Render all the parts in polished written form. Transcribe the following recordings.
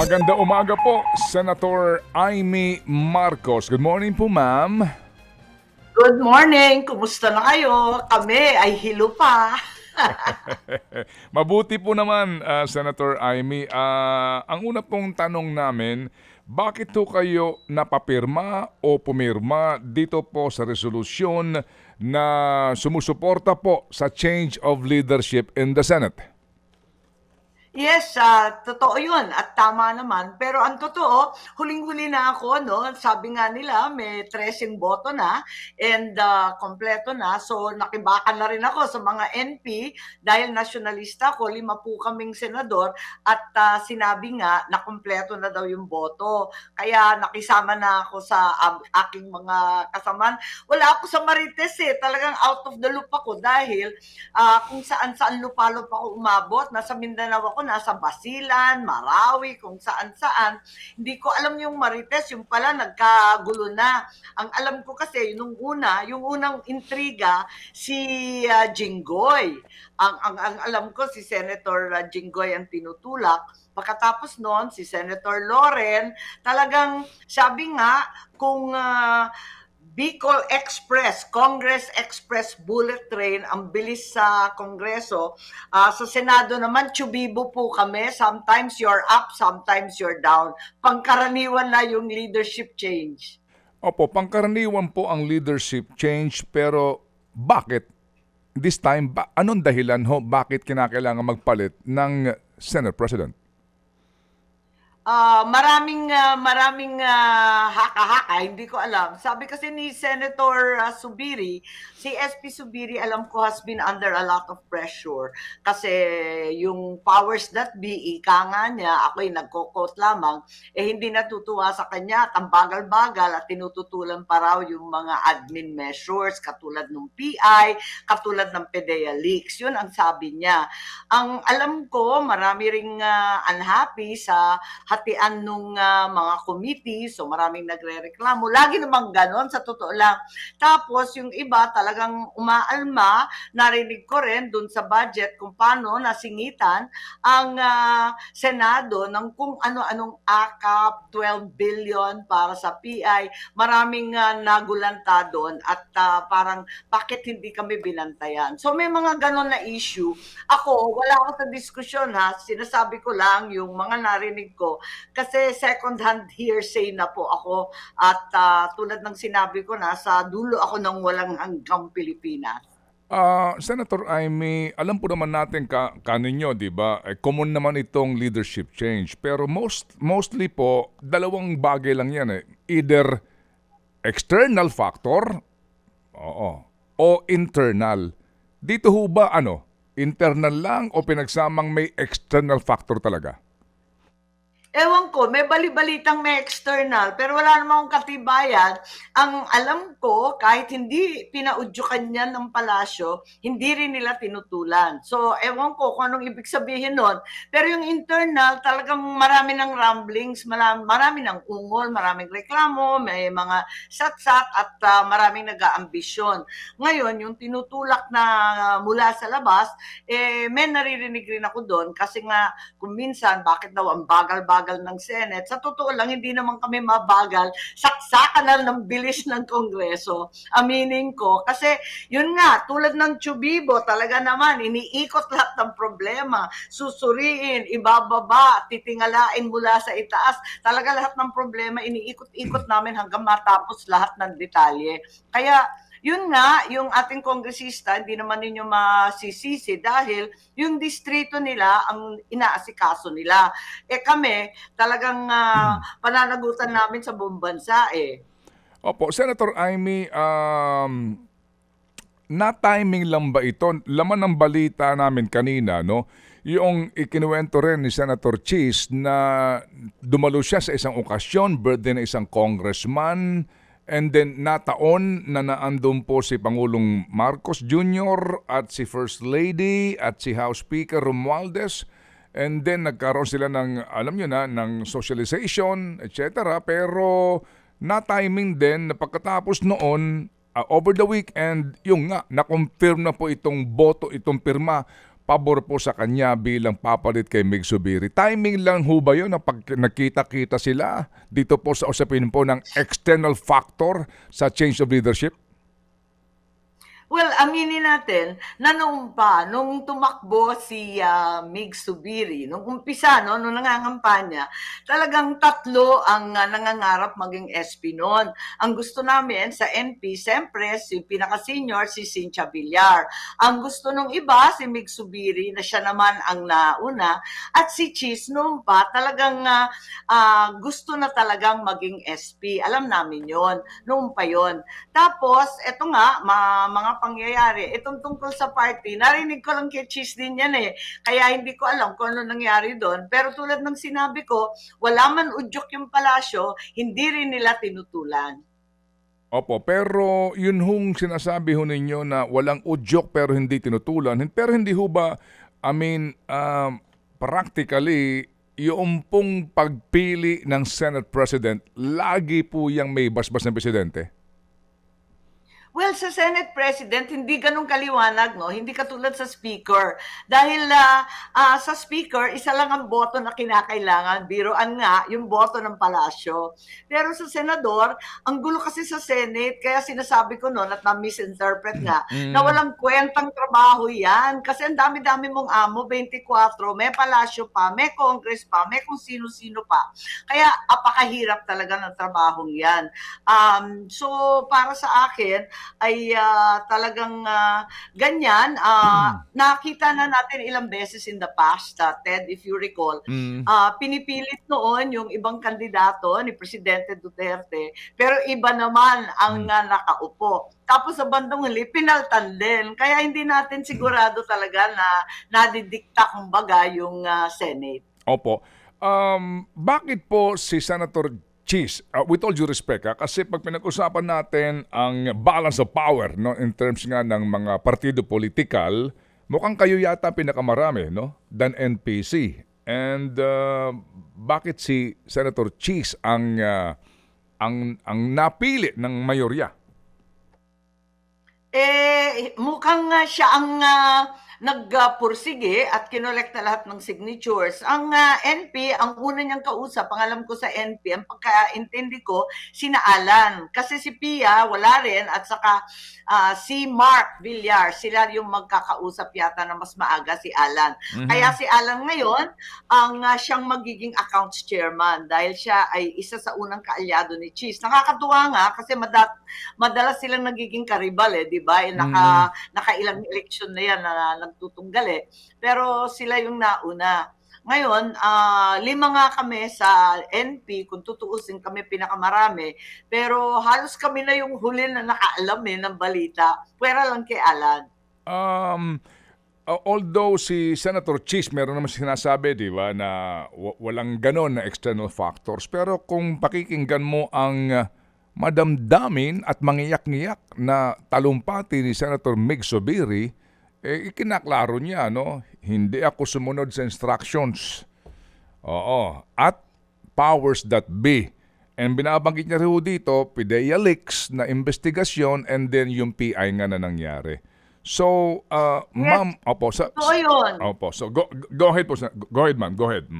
Maganda umaga po, Senator Amy Marcos. Good morning po, ma'am. Good morning! Kumusta na kayo? Kami ay hilo pa. Mabuti po naman, Senator Amy. Ang una pong tanong namin, bakit po kayo napapirma o pumirma dito po sa resolusyon na sumusuporta po sa change of leadership in the Senate? Yes, totoo yun at tama naman. Pero ang totoo, huling-huli na ako, no? Sabi nga nila, may 13 boto na and kompleto na. So nakibaka na rin ako sa mga NP dahil nasyonalista ko, 5 po kaming senador at sinabi nga na kompleto na daw yung boto. Kaya nakisama na ako sa aking mga kasamaan. Wala ako sa Marites talagang out of the loop ako dahil kung saan-saan lupa-lupa ako umabot. Nasa Mindanao ako, nasa Basilan, Marawi, kung saan-saan. Hindi ko alam yung Marites, yung pala nagkagulo na. Ang alam ko kasi, yung unang intriga, si Jinggoy. Ang alam ko, si Senator Jinggoy ang tinutulak. Pagkatapos noon, si Senator Loren, talagang sabi nga, kung Bicol Express, Congress Express Bullet Train, ang bilis sa Kongreso. Sa Senado naman, tsubibo po kami. Sometimes you're up, sometimes you're down. Pangkaraniwan na yung leadership change. Opo, pangkaraniwan po ang leadership change, pero bakit? This time, anong dahilan ho? Bakit kinakailangan magpalit ng Senate President? Maraming haka-haka, hindi ko alam. Sabi kasi ni Senator Subiri, si SP Subiri alam ko has been under a lot of pressure kasi yung powers that be, ika nga niya, ako'y nagko-quote lamang, hindi natutuwa sa kanya at ang bagal-bagal at tinututulan pa raw yung mga admin measures katulad ng PI, katulad ng PDEA leaks. Yun ang sabi niya. Ang alam ko, marami ring unhappy sa hatian nung mga committee, so maraming nagre-reklamo. Lagi namang ganon, sa totoo lang. Tapos yung iba talagang umaalma, narinig ko rin dun sa budget kung paano nasingitan ang Senado ng kung ano-anong akap, 12 billion para sa PI. Maraming nagulanta doon at parang bakit hindi kami binantayan. So may mga ganon na issue. Ako, wala ako sa diskusyon ha, sinasabi ko lang yung mga narinig ko kasi second-hand hearsay na po ako at tulad ng sinabi ko, nasa dulo ako ng walang hanggang Pilipinas. Senator Amy, alam po naman natin kaninyo, di ba? Common naman itong leadership change. Pero mostly po, dalawang bagay lang yan. Either external factor, o internal. Dito ho ba internal lang o pinagsamang may external factor talaga? Ewan ko, may bali-balitang may external, pero wala namang katibayan. Ang alam ko, kahit hindi pinaudyukan yan ng palasyo, hindi rin nila tinutulan. So, ewan ko kung anong ibig sabihin nun. Pero yung internal, talagang marami ng rumblings, marami ng ungol, maraming reklamo, may mga satsat at maraming nag-aambisyon. Ngayon, yung tinutulak na mula sa labas, may naririnig rin ako doon kasi nga, kung minsan, bakit daw ang bagal-bagal ng Senate. Sa totoo lang, hindi naman kami mabagal. Saksakan na ng bilis ng Kongreso. Aminin ko. Kasi, yun nga, tulad ng tsubibo, talaga naman, iniikot lahat ng problema. Susuriin, ibababa, titingalain mula sa itaas. Talaga lahat ng problema, iniikot-ikot namin hanggang matapos lahat ng detalye. Kaya, yun nga, yung ating kongresista, hindi naman ninyo masisisi dahil yung distrito nila ang inaasikaso nila. Kami, talagang pananagutan namin sa buong bansa Opo, Senator Amy, na-timing lang ba ito? Laman ng balita namin kanina, no? Yung ikinuwento rin ni Senator Cheese na dumalo siya sa isang okasyon, birthday ng isang congressman. And then nataon na naandun po si Pangulong Marcos Jr. at si First Lady at si House Speaker Romualdez. And then nagkaroon sila ng, alam nyo na, ng socialization, etc. Pero na-timing din na pagkatapos noon, over the weekend, yung nga, na-confirm na po itong boto, itong pirma pabor po sa kanya bilang papalit kay Mig Zubiri. Timing lang ho ba yun na pag nakita-kita sila dito po sa usapin po ng external factor sa change of leadership? Well, aminin natin na nung tumakbo si Mig Zubiri, nung umpisa, no, nung nangangampanya, talagang tatlo ang nangangarap maging SP noon. Ang gusto namin sa NP, siyempre, si pinaka-senior, si Cynthia Villar. Ang gusto nung iba, si Mig Zubiri, na siya naman ang nauna. At si Cheese noon pa, talagang gusto na talagang maging SP. Alam namin yon, noon pa yon. Tapos, eto nga, mga pangyayari. Itong tungkol sa party, narinig ko lang kay Cheese din yan eh. Kaya hindi ko alam kung ano nangyari doon. Pero tulad ng sinabi ko, wala man udyok yung palasyo, hindi rin nila tinutulan. Opo, pero yun hong sinasabi ho ninyo na walang udyok pero hindi tinutulan. Pero hindi ho ba, practically, yung pong pagpili ng Senate President, lagi po yung may basbas ng presidente? Well, sa Senate President, hindi ganun kaliwanag, no? Hindi katulad sa Speaker. Dahil sa Speaker, isa lang ang boto na kinakailangan. Biroan nga, yung boto ng palasyo. Pero sa Senador, ang gulo kasi sa Senate, kaya sinasabi ko noon at na-misinterpret nga, na walang kwentang trabaho yan. Kasi ang dami-dami mong amo, 24, may palasyo pa, may Congress pa, may kung sino-sino pa. Kaya apakahirap talaga ng trabahong yan. So, para sa akin, ay talagang ganyan. Nakita na natin ilang beses in the past, Ted, if you recall. Pinipilit noon yung ibang kandidato ni Presidente Duterte, pero iba naman ang nakaupo. Tapos sa bandang huli, pinaltan din. Kaya hindi natin sigurado talaga na nadidikta kumbaga yung Senate. Opo. Bakit po si Senator Cheese, with all due respect, kasi pag pinag-usapan natin ang balance of power, no, in terms nga ng mga partido politikal, mukhang kayo yata pinakamarami, no, than NPC. And bakit si Senator Cheese ang napili ng mayorya? Mukhang siya ang nagpursige at kinolekta lahat ng signatures. Ang NP, ang una niyang kausap, ang alam ko sa NP, ang pagkaintindi ko, sina Alan. Kasi si Pia, wala rin, at saka si Mark Villar, sila yung magkakausap yata na mas maaga, si Alan. Kaya si Alan ngayon, ang siyang magiging accounts chairman dahil siya ay isa sa unang kaalyado ni Cheese. Nakakatuwa nga kasi madalas silang nagiging karibal di ba? Nakailang eleksyon na yan na nagtutunggal Pero sila yung nauna. Ngayon, 5 nga kami sa NP, kung tutuusin kami pinakamarami, pero halos kami na yung huli na nakaalam ng balita. Pwera lang kay Alan. Although si Senator Cheese meron naman sinasabi, di ba, na walang ganon na external factors, pero kung pakikinggan mo ang madamdamin at mangiyak-ngiyak na talumpati ni Senator Mig Zubiri, ikinaklaro niya, no? Hindi ako sumunod sa instructions. Oo. At powers that be. And binabanggit niya rin dito, PIDEA leaks na investigasyon and then yung PI nga na nangyari. So, yes, ma'am, opo. Yun. Opo. So, go ahead po. Go ahead, ma'am. Go ahead.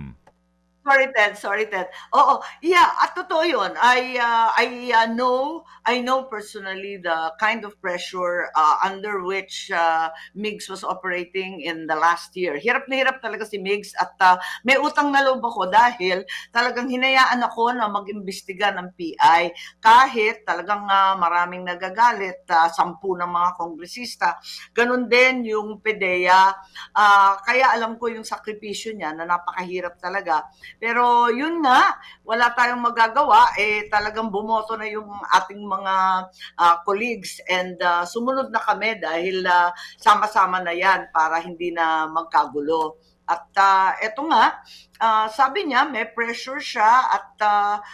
Sorry, Ted. Oo, yeah, at totoo yun. I know personally the kind of pressure under which Migs was operating in the last year. Hirap na hirap talaga si Migs at may utang na loob ako dahil talagang hinayaan ako na mag-imbestiga ng PI kahit talagang maraming nagagalit, 10 ng mga kongresista. Ganun din yung PDEA. Kaya alam ko yung sakripisyo niya na napakahirap talaga. Pero yun nga, wala tayong magagawa, talagang bumoto na yung ating mga colleagues and sumunod na kami dahil sama-sama na yan para hindi na magkagulo. At eto nga, sabi niya may pressure siya at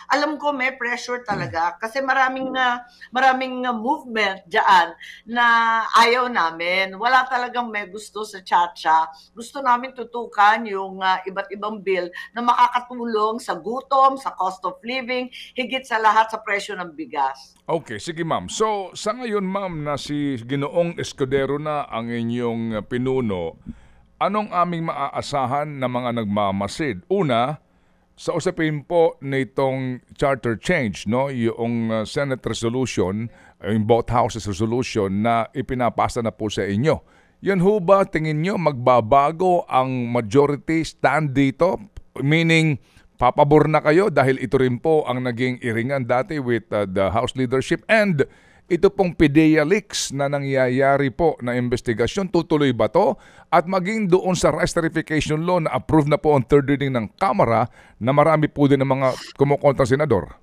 alam ko may pressure talaga kasi maraming movement diyan na ayaw namin. Wala talagang may gusto sa Chacha. Gusto namin tutukan yung iba't ibang bill na makakatulong sa gutom, sa cost of living, higit sa lahat sa presyo ng bigas. Okay, sige ma'am. So sa ngayon ma'am na si Ginoong Escudero na ang inyong pinuno, anong aming maaasahan na mga nagmamasid? Una, sa usapin po nitong charter change, no, yung Senate resolution, yung both houses resolution na ipinapasa na po sa inyo. Yan ho ba tingin nyo magbabago ang majority stand dito? Meaning, papabor na kayo dahil ito rin po ang naging iringan dati with the House leadership, and ito pong PDEA leaks na nangyayari po na investigasyon, tutuloy ba to? At maging doon sa rice tariffication law na approve na po ang third reading ng Kamara na marami po din ng mga kumukontra senador.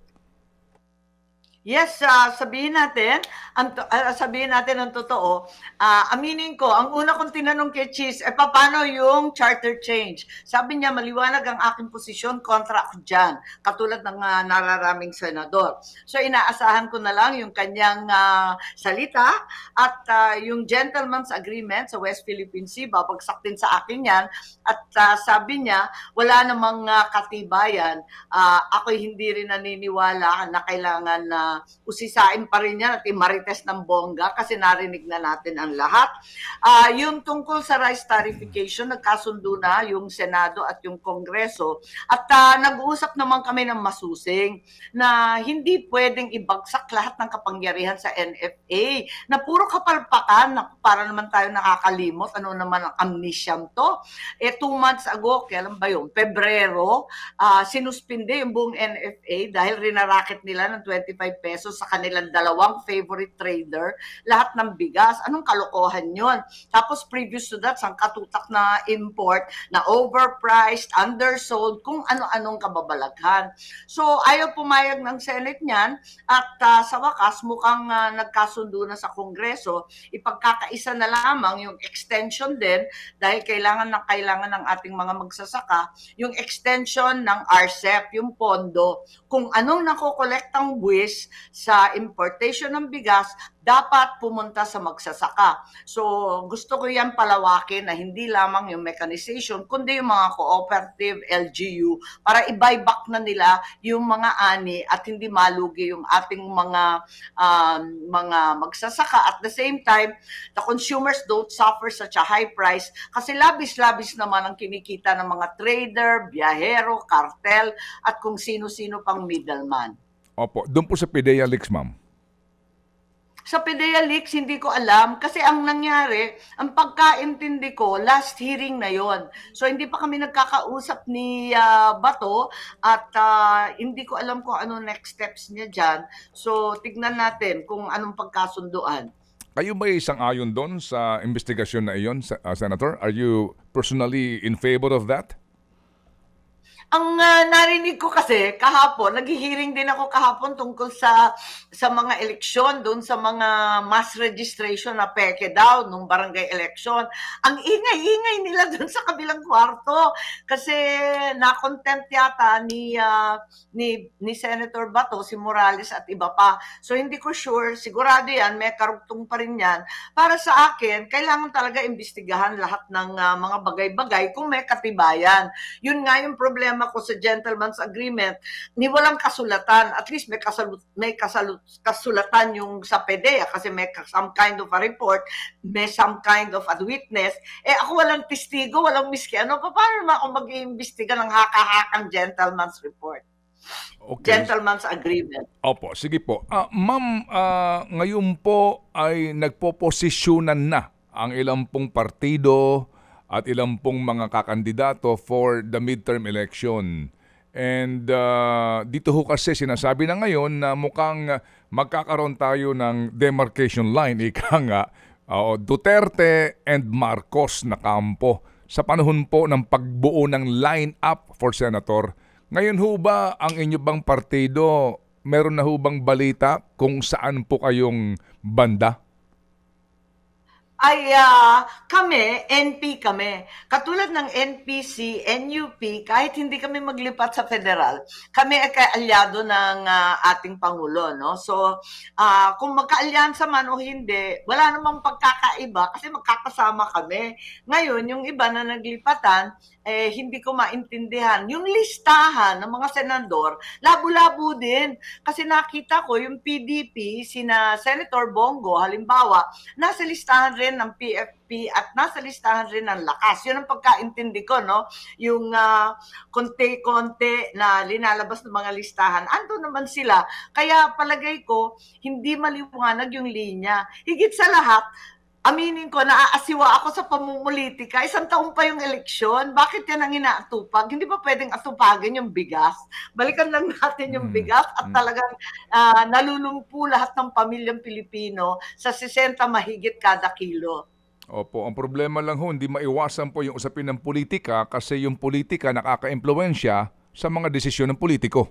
Yes, sabihin natin ang totoo. Aminin ko, ang una kong tinanong kay Cheese, paano yung charter change? Sabi niya, maliwanag ang aking posisyon, kontra ako dyan, katulad ng nararaming senador. So inaasahan ko na lang yung kanyang salita at yung gentleman's agreement sa West Philippine Sea, babagsak din sa akin yan. At sabi niya, wala namang katibayan. Ako'y hindi rin naniniwala na kailangan na usisain pa rin yan at imarites ng bongga kasi narinig na natin ang lahat. Yung tungkol sa rice tariffication, nagkasundo na yung Senado at yung Kongreso at nag-uusap naman kami ng masusing na hindi pwedeng ibagsak lahat ng kapangyarihan sa NFA na puro kapalpakan na para naman tayo nakakalimot. Ano naman ang amnesyam to? 2 months ago, kailan ba yun? Pebrero, sinuspinde yung buong NFA dahil rinaraket nila ng 25 pesos sa kanilang dalawang favorite trader, lahat ng bigas. Anong kalokohan yun? Tapos previous to that, sangkatutak na import, na overpriced, undersold, kung ano-anong kababalaghan. So ayaw pumayag ng Senate niyan at sa wakas mukhang nagkasundo na sa Kongreso. Ipagkakaisa na lamang yung extension din dahil kailangan ng ating mga magsasaka, yung extension ng RCEP, yung pondo, kung anong nakokolektang buwis sa importation ng bigas, dapat pumunta sa magsasaka. So, gusto ko yan palawakin na hindi lamang yung mechanization, kundi yung mga cooperative LGU para i-buyback na nila yung mga ani at hindi malugi yung ating mga magsasaka. At the same time, the consumers don't suffer such a high price kasi labis-labis naman ang kinikita ng mga trader, biyahero, cartel, at kung sino-sino pang middleman. Opo, doon po sa PDEA leaks, ma'am. Sa PDEA leaks, hindi ko alam kasi ang nangyari, ang pagkaintindi ko, last hearing na yon. So hindi pa kami nagkakausap ni Bato at hindi ko alam kung ano next steps niya dyan. So tignan natin kung anong pagkasunduan. Kayo ba isang ayon doon sa investigasyon na iyon, Senator? Are you personally in favor of that? Ang narinig ko kasi kahapon, nag-hearing din ako kahapon tungkol sa mga eleksyon, doon sa mga mass registration na peke daw nung barangay election. Ang ingay-ingay nila doon sa kabilang kwarto kasi na-contempt yata ni Senator Bato, si Morales at iba pa. So hindi ko sure, sigurado yan, may karugtong pa rin yan. Para sa akin, kailangan talaga imbestigahan lahat ng mga bagay-bagay kung may katibayan. Yun nga yung problema ko sa gentleman's agreement, ni walang kasulatan. At least may kasulatan yung sa PDEA kasi may some kind of a report, may some kind of a witness. Ako walang testigo, walang miski. Paano naman ako mag-iimbestiga ng haka-hakang gentleman's report? Okay. Gentleman's agreement. Opo, sige po. Ma'am, ngayon po ay nagpoposisyonan na ang ilang pong partido at ilang pong mga kakandidato for the midterm election. And dito ho kasi sinasabi na ngayon na mukhang magkakaroon tayo ng demarcation line, ika nga, Duterte and Marcos na kampo sa panahon po ng pagbuo ng line-up for senator. Ngayon ho ba ang inyo bang partido, meron na ho bang balita kung saan po kayong banda? Kami, NP kami. Katulad ng NPC, NUP, kahit hindi kami maglipat sa federal, kami ay kaalyado ng ating Pangulo. No? So, kung magkaalyansa man o hindi, wala namang pagkakaiba kasi magkakasama kami. Ngayon, yung iba na naglipatan, hindi ko maintindihan. Yung listahan ng mga senador, labo-labo din. Kasi nakita ko yung PDP, sina Senator Bongo, halimbawa, nasa listahan rin ng PFP at nasa listahan rin ng Lakas. Yun ang pagkaintindi ko, no? Yung konti-konti na linalabas ng mga listahan. Ando naman sila. Kaya palagay ko, hindi maliwanag yung linya. Higit sa lahat, aminin ko, naaasiwa ako sa pamumulitika. Isang taon pa yung eleksyon. Bakit yan ang inaatupag? Hindi ba pwedeng atupagin yung bigas? Balikan lang natin yung bigas at talagang nalulumpu lahat ng pamilyang Pilipino sa 60 mahigit kada kilo. Opo, ang problema lang ho, hindi maiwasan po yung usapin ng politika kasi yung politika nakaka-impluwensya sa mga desisyon ng politiko.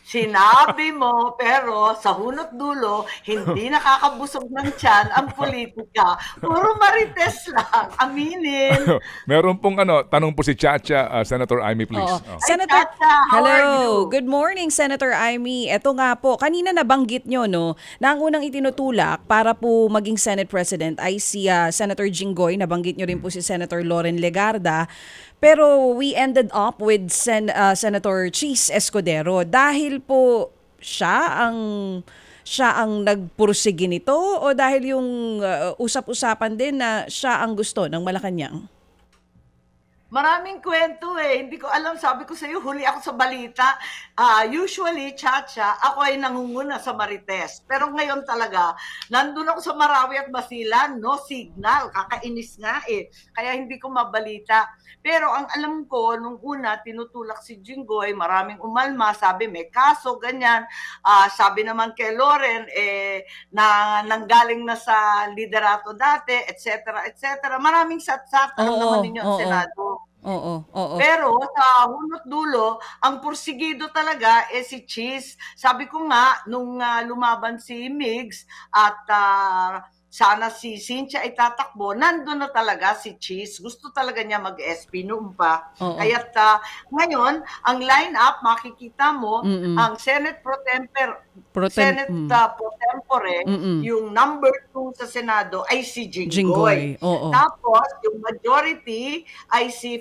Sinabi mo, pero sa hunot dulo, hindi nakakabusog ng tiyan ang politika. Puro marites lang. Aminin. Meron pong tanong po si Chacha, Senator Amy, please. Oo. Senator, Chacha, how are hello. you? Good morning, Senator Amy. Ito nga po, kanina nabanggit nyo, no, na ang unang itinutulak para po maging Senate President ay si Senator Jinggoy. Nabanggit nyo rin po si Senator Loren Legarda. Pero we ended up with Senator Chis Escudero dahil po siya ang nagpursige nito o dahil yung usap-usapan din na siya ang gusto ng Malacanang? Maraming kwento eh. Hindi ko alam. Sabi ko sa iyo, huli ako sa balita. Usually, Chacha, ako ay nangunguna sa Marites. Pero ngayon talaga, nandun ako sa Marawi at Basilan, no signal. Kakainis nga eh. Kaya hindi ko mabalita. Pero ang alam ko, nung una, tinutulak si Jinggoy, maraming umalma, sabi may kaso, ganyan. Sabi naman kay Loren, na nanggaling na sa liderato dati, etc. etc. Maraming satsat. Alam naman ninyo ang Senado. Oo. Pero sa hunot dulo, ang pursigido talaga si Chis. Sabi ko nga, nung lumaban si Migs at sana si Cynthia ay tatakbo, nandun na talaga si Chis. Gusto talaga niya mag-SP noon pa. Kaya't ngayon, ang line-up, makikita mo, ang Senate Pro Tempore, yung number 2 sa Senado ay si Jinggoy. Tapos, yung majority ay si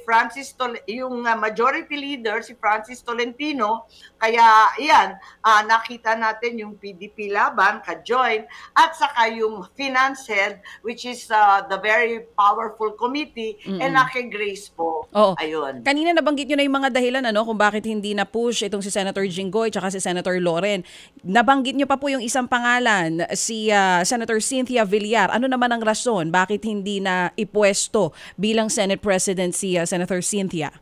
yung majority leader, si Francis Tolentino. Kaya, yan, nakita natin yung PDP laban, ka-join, at saka yung finance head, which is the very powerful committee, Enrique Grace po. Ayun. Kanina nabanggit nyo na yung mga dahilan kung bakit hindi na-push itong si Senator Jinggoy tsaka si Senator Loren. Nabanggit nyo pa po yung isang pangalan, si Senator Cynthia Villar. Ano naman ang rason? Bakit hindi na ipwesto bilang Senate President si Senator Cynthia?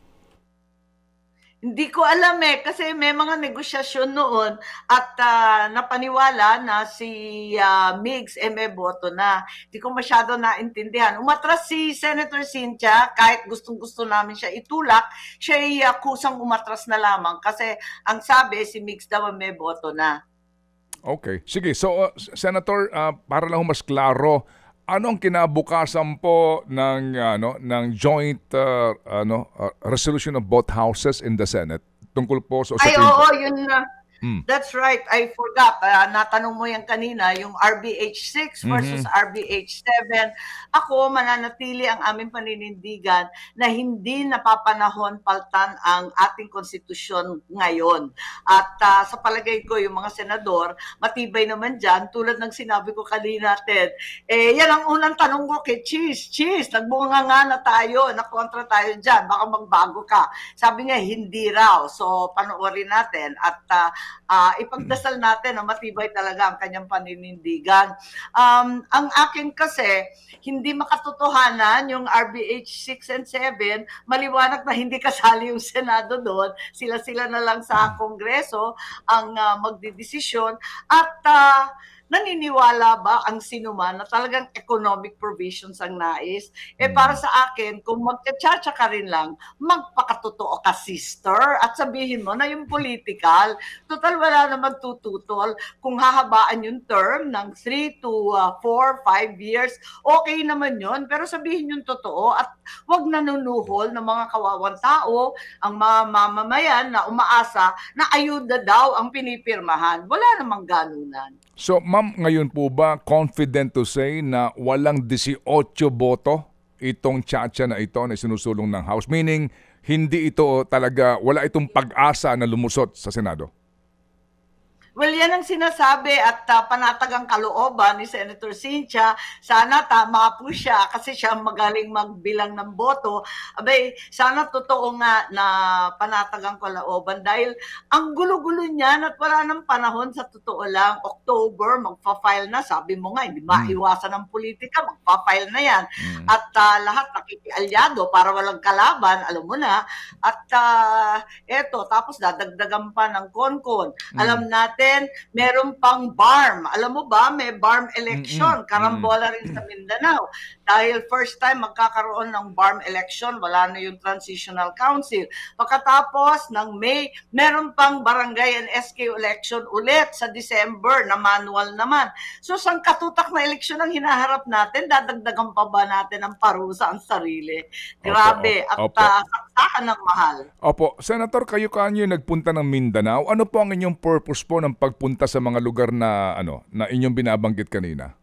Hindi ko alam kasi may mga negosyasyon noon at napaniwala na si Migs may boto na. Hindi ko masyado naintindihan. Umatras si Senator Cynthia, kahit gustong-gusto namin siya itulak, siya ay kusang umatras na lamang kasi ang sabi si Migs daw may boto na. Okay. Sige. So, Senator, para lang mas klaro, ano ang kinabukasan po ng joint resolution of both houses in the Senate tungkol po sa usapin? Ay, oo, yun na. That's right. I forgot. Natanong mo yan kanina, yung RBH 6 versus RBH 7. Ako, mananatili ang aming paninindigan na hindi napapanahon paltan ang ating konstitusyon ngayon. At sa palagay ko, yung mga senador, matibay naman dyan. Tulad ng sinabi ko kanina, Ted. Yan ang unang tanong ko kay Cheese, nagbunga nga na tayo, nakontra tayo dyan, baka magbago ka. Sabi niya, hindi raw. So, panoorin natin. At ipagdasal natin na matibay talaga ang kanyang paninindigan. Ang akin kasi, hindi makatotohanan yung RBH 6 and 7, maliwanag na hindi kasali yung Senado doon, sila-sila na lang sa Kongreso ang magdidesisyon at naniniwala ba ang sinuman na talagang economic provisions ang nais? Para sa akin, kung magtsatsa ka rin lang, magpakatotoo ka, sister, at sabihin mo na yung political, total wala naman tututol. Kung hahabaan yung term ng 3 to 4, 5 years, okay naman yun, pero sabihin yung totoo at wag nanunuhol ng mga kawawang tao, ang mga mamamayan na umaasa na ayuda daw ang pinipirmahan. Wala namang ganunan. So, ma'am, ngayon po ba confident to say na walang 18 boto itong tsa-tsa na ito na sinusulong ng House? Meaning, hindi ito talaga, wala itong pag-asa na lumusot sa Senado? Well, yan ang sinasabi at panatagang kalooban ni Senator Cynthia. Sana tama po siya kasi siya magaling magbilang ng boto. Abay, sana totoo nga na panatagang kalooban dahil ang gulo-gulo niyan at wala nang panahon sa totoo lang. October, magpa-file na. Sabi mo nga, hindi maiwasan ng politika, magpa-file na yan. At lahat nakikialyado para walang kalaban, alam mo na. At eto, tapos dadagdagan pa ng konkon. Alam natin, meron pang BARM. Alam mo ba, may BARM election. Karambola rin sa Mindanao. Dahil first time magkakaroon ng BARM election, wala na yung Transitional Council. Pagkatapos ng May, meron pang barangay and SK election ulit sa December na manual naman. So, sangkatutak na eleksyon ang hinaharap natin, dadagdagan pa ba natin ang parusa ang sarili? Grabe. Opo. At saksakan ng mahal. Opo. Senator, kayo kanyo nagpunta ng Mindanao. Ano po ang inyong purpose po ng pagpunta sa mga lugar na na inyong binabanggit kanina?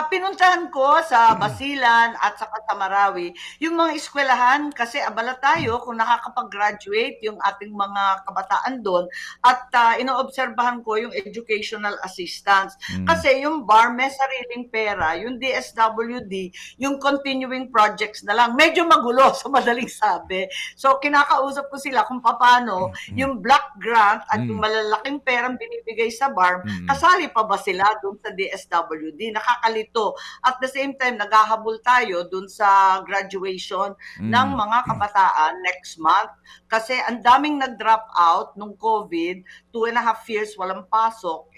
Pinuntahan ko sa Basilan at saka sa Marawi yung mga eskwelahan kasi abala tayo kung nakakapag-graduate yung ating mga kabataan doon at inoobserbahan ko yung educational assistance. Kasi yung BARM may sariling pera, yung DSWD, yung continuing projects na lang. Medyo magulo sa madaling sabi. So kinakausap ko sila kung paano yung block grant at yung malalaking perang binibigay sa BARM, kasali pa ba sila doon sa DSWD? Nakakalito. At the same time, naghahabol tayo dun sa graduation ng mga kabataan next month. Kasi ang daming nag-drop out nung COVID, 2.5 years walang pasok,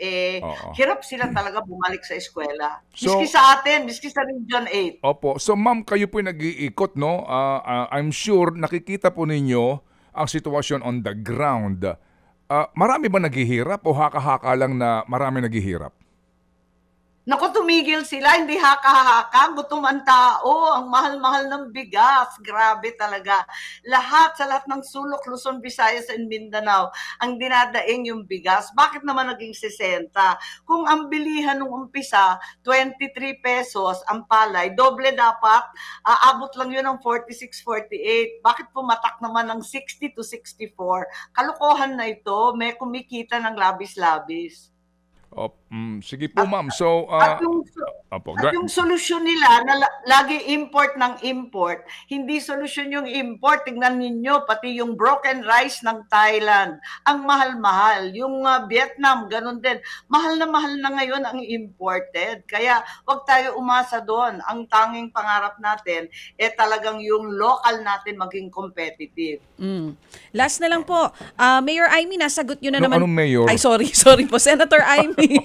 hirap sila talaga bumalik sa eskwela. So, miski sa atin, miski sa Region 8. Opo. So ma'am, kayo po nag-iikot, no? I'm sure nakikita po ninyo ang sitwasyon on the ground. Marami ba naghihirap o haka-haka lang na marami naghihirap? Naku, tumigil sila, hindi haka-haka, gutom ang tao, ang mahal-mahal ng bigas, grabe talaga. Sa lahat ng sulok, Luzon, Visayas, and Mindanao, ang dinadaing yung bigas. Bakit naman naging 60? Kung ang bilihan nung umpisa, 23 pesos ang palay, doble dapat, abot lang yun ng 46, 48. Bakit pumatak naman ng 60 to 64? Kalokohan na ito, may kumikita ng labis-labis. Sige po, ma'am. So, At yung solusyon nila na lagi import ng import, hindi solusyon yung import. Tingnan ninyo, pati yung broken rice ng Thailand, ang mahal-mahal. Yung Vietnam, ganun din. Mahal na ngayon ang imported. Kaya wag tayo umasa doon. Ang tanging pangarap natin, talagang yung local natin maging competitive. Last na lang po. Mayor Amy, nasagot nyo na naman. Anong mayor? Ay, sorry po. Senator Amy.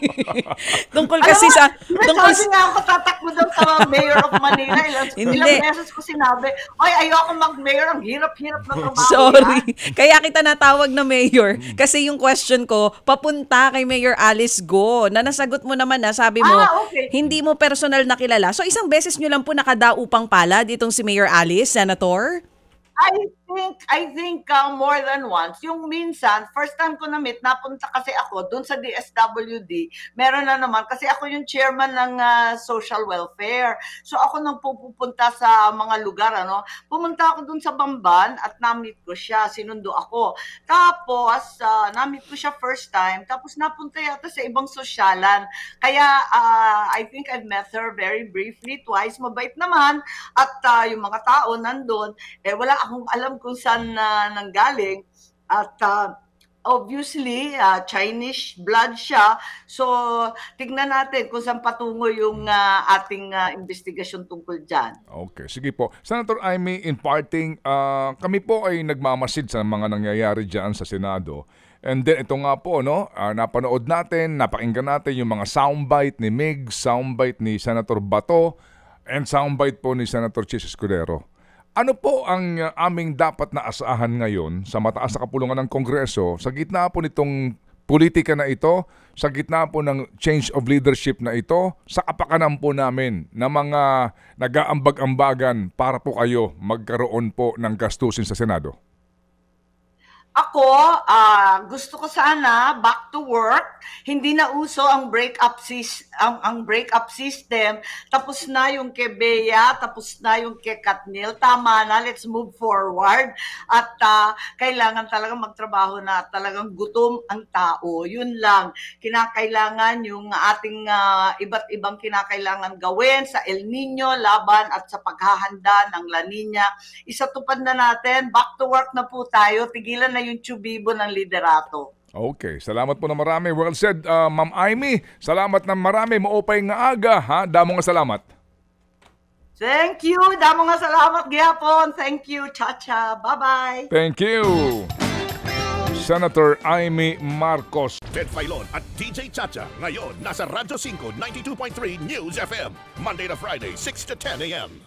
Tungkol kasi sa... Sabi nga ako tatakbo daw sa Mayor of Manila. Ilang beses ko sinabi, ayoko mag-mayor, ang hirap-hirap na trabaho. Sorry. Kaya kita natawag na mayor. Kasi yung question ko, papunta kay Mayor Alice Go, na nasagot mo naman na, sabi mo, okay. Hindi mo personal na kilala. So isang beses nyo lang po nakadaupang palad itong si Mayor Alice, Senator? I think more than once. Yung minsan, first time ko na-meet, napunta kasi ako doon sa DSWD. Meron na naman, kasi ako yung chairman ng social welfare. So ako nang pupunta sa mga lugar, pumunta ako doon sa Bamban at na-meet ko siya, sinundo ako. Tapos, na-meet ko siya first time, tapos napunta yata sa ibang sosyalan. Kaya, I think I've met her very briefly, twice. Mabait naman. At yung mga tao nandun, wala akong alam kung saan nanggaling at obviously Chinese blood siya, so tignan natin kung saan patungo yung ating investigasyon tungkol dyan. Okay, sige po. Senator Amy, in parting, kami po ay nagmamasid sa mga nangyayari dyan sa Senado. And then ito nga po, napanood natin, napakinggan natin yung mga soundbite ni Mig, soundbite ni Senator Bato, and soundbite po ni Senator Chis Escudero. Ano po ang aming dapat na asahan ngayon sa mataas na kapulungan ng Kongreso sa gitna po nitong politika na ito, sa gitna po ng change of leadership na ito, sa kapakanan po namin na mga nag-aambag-ambagan para po kayo magkaroon po ng gastusin sa Senado? Ako, gusto ko sana back to work. Hindi na uso ang break-up system. Tapos na yung kay Bea, tapos na yung kay Katnil. Tama na, let's move forward. At kailangan talaga magtrabaho na talagang gutom ang tao. Yun lang. Kinakailangan yung ating iba't ibang kinakailangan gawin sa El Nino, laban at sa paghahanda ng La Nina. Isatupad na natin. Back to work na po tayo. Tigilan na yung tsubibo ng liderato. Okay, salamat po na marami. Well said, Ma'am Amy. Salamat na marami. Maupay nga aga, ha? Damo nga salamat. Thank you. Damo nga salamat, gihapon. Thank you, Chacha. Bye-bye. Thank you. Senator Amy Marcos. Ted Filon at DJ Chacha. Ngayon, nasa Radyo 5, 92.3 News FM. Monday to Friday, 6 to 10 a.m.